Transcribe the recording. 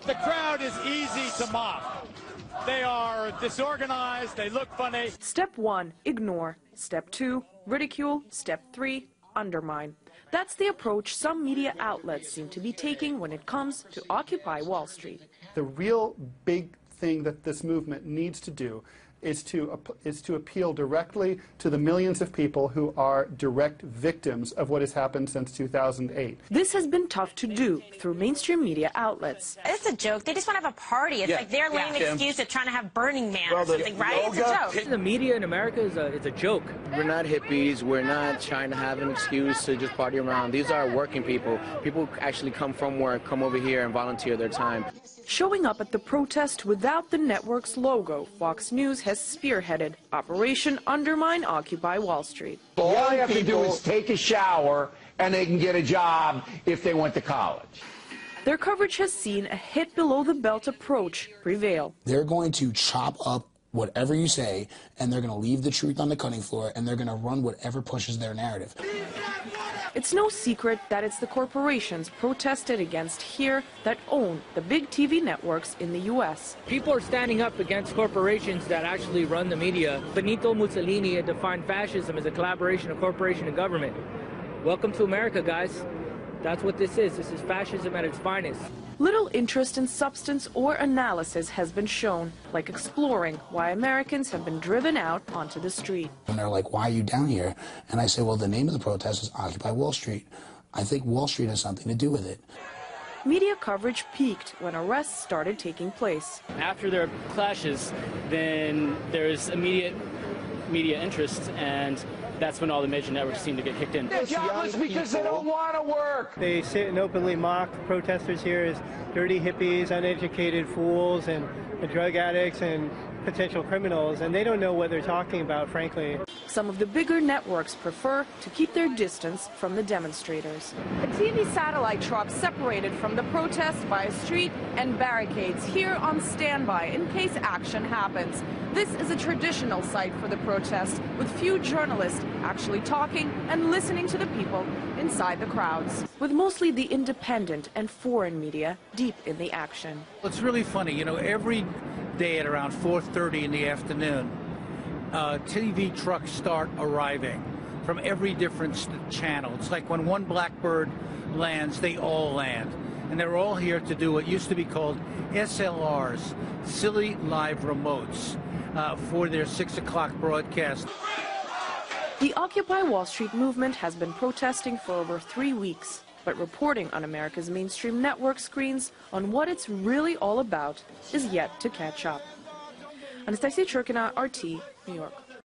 The crowd is easy to mock. They are disorganized, they look funny. Step 1, ignore. Step 2, ridicule. Step 3, undermine. That's the approach some media outlets seem to be taking when it comes to Occupy Wall Street. The real big thing that this movement needs to do is to appeal directly to the millions of people who are direct victims of what has happened since 2008. This has been tough to do through mainstream media outlets. It's a joke. They just want to have a party. It's like their lame excuse of trying to have Burning Man or something, right? It's a joke. The media in America is a joke. We're not hippies. We're not trying to have an excuse to just party around. These are working people. People actually come from work, come over here and volunteer their time. Showing up at the protest without the network's logo, Fox News has spearheaded Operation Undermine Occupy Wall Street. All they have to do is take a shower and they can get a job if they went to college. Their coverage has seen a hit below the belt approach prevail. They're going to chop up whatever you say, and they're going to leave the truth on the cutting floor, and they're going to run whatever pushes their narrative. It's no secret that it's the corporations protested against here that own the big TV networks in the U.S. People are standing up against corporations that actually run the media. Benito Mussolini had defined fascism as a collaboration of corporation and government. Welcome to America, guys. That's what this is. This is fascism at its finest. Little interest in substance or analysis has been shown, like exploring why Americans have been driven out onto the street. And they're like, why are you down here? And I say, well, the name of the protest is Occupy Wall Street. I think Wall Street has something to do with it. Media coverage peaked when arrests started taking place. After there are clashes, then there's immediate media interest, and that's when all the major networks seem to get kicked in. They're jobless because they don't want to work. They sit and openly mock protesters here as dirty hippies, uneducated fools, and drug addicts and potential criminals, and they don't know what they're talking about, frankly. Some of the bigger networks prefer to keep their distance from the demonstrators. A TV satellite truck separated from the protest by a street and barricades here on standby in case action happens. This is a traditional site for the protest, with few journalists actually talking and listening to the people inside the crowds, with mostly the independent and foreign media deep in the action. It's really funny, you know, every day at around 4:30 in the afternoon, TV trucks start arriving from every different channel. It's like when one blackbird lands, they all land. And they're all here to do what used to be called SLRs, silly live remotes, for their 6 o'clock broadcast. The Occupy Wall Street movement has been protesting for over 3 weeks, but reporting on America's mainstream network screens on what it's really all about is yet to catch up. Anastasia Churkina, RT, New York.